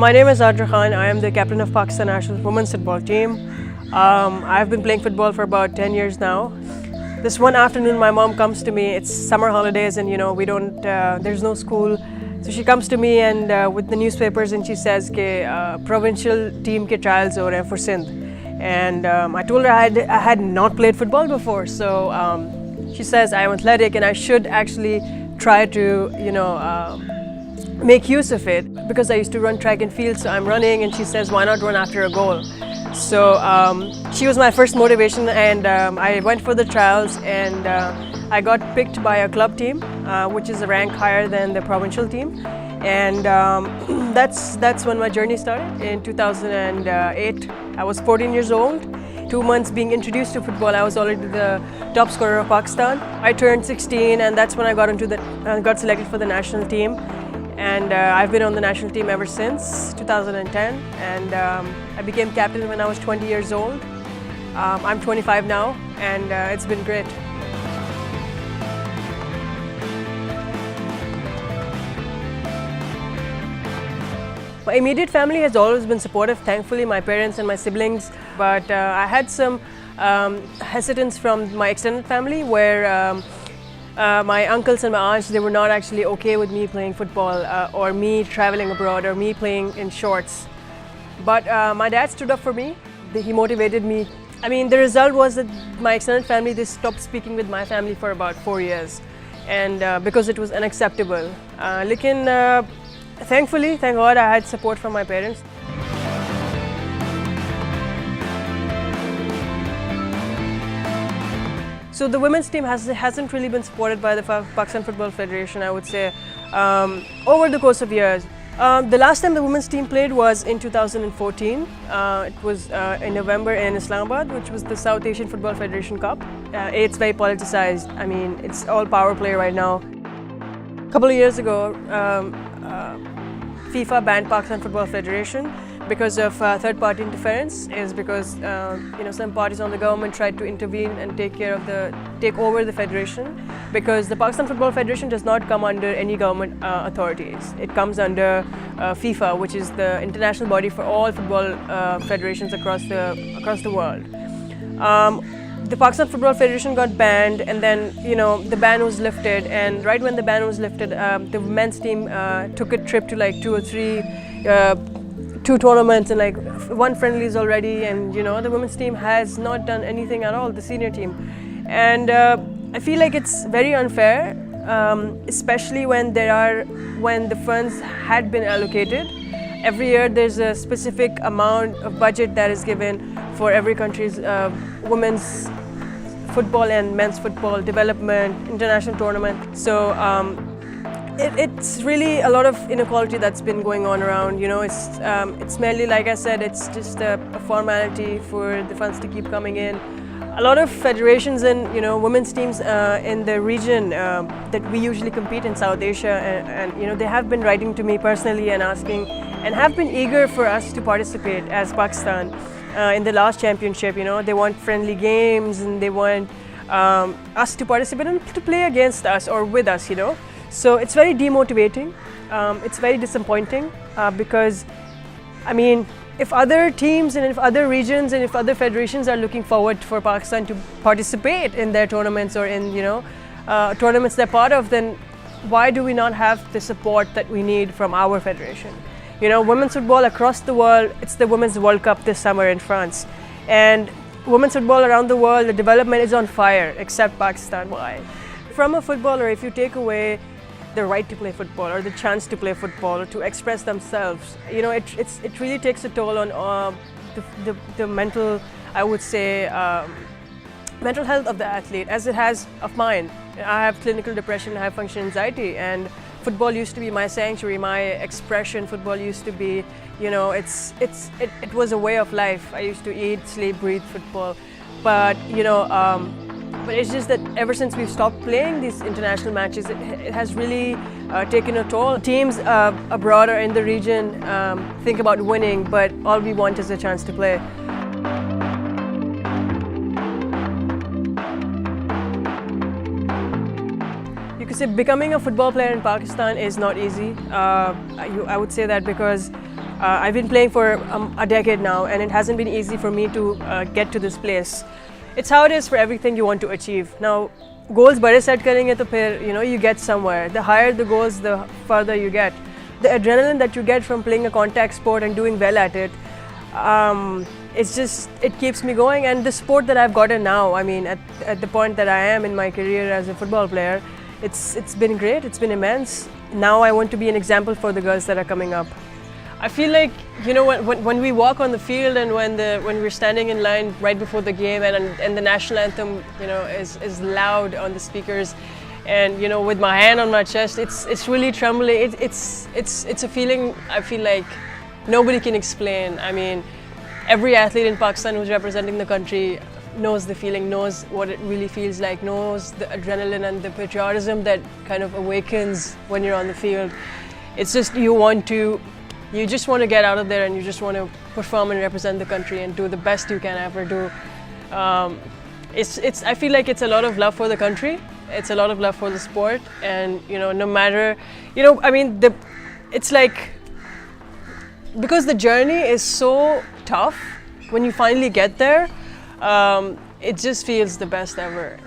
My name is Adra Khan. I am the captain of Pakistan National Women's Football Team. I've been playing football for about 10 years now. This one afternoon, my mom comes to me. It's summer holidays, and we don't. There's no school, so she comes to me and with the newspapers, and she says, "Ke provincial team ke trials ho rahe hain for Sindh." And I told her I had not played football before, so she says I am athletic and I should actually try to make use of it, because I used to run track and field, so I'm running, and she says, why not run after a goal? So she was my first motivation, and I went for the trials, and I got picked by a club team, which is a rank higher than the provincial team, and that's when my journey started. In 2008, I was 14 years old. 2 months being introduced to football, I was already the top scorer of Pakistan. I turned 16, and that's when I got selected for the national team. And I've been on the national team ever since 2010, and I became captain when I was 20 years old. I'm 25 now, and it's been great. My immediate family has always been supportive, thankfully, my parents and my siblings, but I had some hesitance from my extended family, where my uncles and my aunts, they were not actually okay with me playing football or me traveling abroad or me playing in shorts. But my dad stood up for me. He motivated me. I mean, the result was that my extended family, they stopped speaking with my family for about 4 years, and because it was unacceptable. Thankfully, thank God, I had support from my parents. So the women's team hasn't really been supported by the Pakistan Football Federation, I would say, over the course of years. The last time the women's team played was in 2014. It was in November in Islamabad, which was the South Asian Football Federation Cup. It's very politicized. I mean, it's all power play right now. A couple of years ago, FIFA banned Pakistan Football Federation because of third-party interference. Is because some parties on the government tried to intervene and take over the federation, because the Pakistan Football Federation does not come under any government authorities. It comes under FIFA, which is the international body for all football federations across the world. The Pakistan Football Federation got banned, and then the ban was lifted. And right when the ban was lifted, the men's team took a trip to like 2 or 3 two tournaments and like 1 friendlies already, and the women's team has not done anything at all, the senior team. And I feel like it's very unfair, especially when the funds had been allocated. Every year there's a specific amount of budget that is given for every country's women's football and men's football development, international tournament. So it's really a lot of inequality that's been going on around. It's mainly, like I said, it's just a formality for the funds to keep coming in. A lot of federations and women's teams in the region that we usually compete in South Asia, and they have been writing to me personally and asking, and have been eager for us to participate as Pakistan in the last championship. They want friendly games, and they want us to participate and to play against us or with us. So it's very demotivating. It's very disappointing because, I mean, if other teams and if other regions and if other federations are looking forward for Pakistan to participate in their tournaments or in tournaments they're part of, then why do we not have the support that we need from our federation? Women's football across the world, it's the Women's World Cup this summer in France, and women's football around the world, the development is on fire, except Pakistan. Why? From a footballer, if you take away the right to play football or the chance to play football or to express themselves, it really takes a toll on the mental, I would say, mental health of the athlete, as it has of mine. I have clinical depression, I have functional anxiety, and football used to be my sanctuary, my expression. Football used to be, it was a way of life. I used to eat, sleep, breathe football, but but it's just that ever since we've stopped playing these international matches, it has really taken a toll. Teams abroad or in the region think about winning, but all we want is a chance to play. You could say becoming a football player in Pakistan is not easy. I would say that because I've been playing for a decade now, and it hasn't been easy for me to get to this place. It's how it is for everything you want to achieve. Now, goals बड़े set करेंगे तो फिर you get somewhere. The higher the goals, the farther you get. The adrenaline that you get from playing a contact sport and doing well at it, it keeps me going. And the sport that I've gotten now, I mean, at the point that I am in my career as a football player, it's been great. It's been immense. Now I want to be an example for the girls that are coming up. I feel like, when we walk on the field and when we're standing in line right before the game and the national anthem, is loud on the speakers, and with my hand on my chest, it's really trembling. It's a feeling I feel like nobody can explain. I mean, every athlete in Pakistan who's representing the country knows the feeling, knows what it really feels like, knows the adrenaline and the patriotism that kind of awakens when you're on the field. It's just you just want to get out of there and you just want to perform and represent the country and do the best you can ever do. I feel like it's a lot of love for the country. It's a lot of love for the sport, and no matter, it's like, because the journey is so tough, when you finally get there, it just feels the best ever,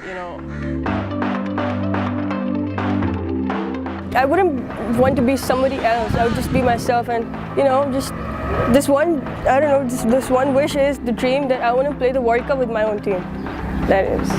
I wouldn't want to be somebody else. I would just be myself, and just this one wish is the dream that I want to play the World Cup with my own team. That is.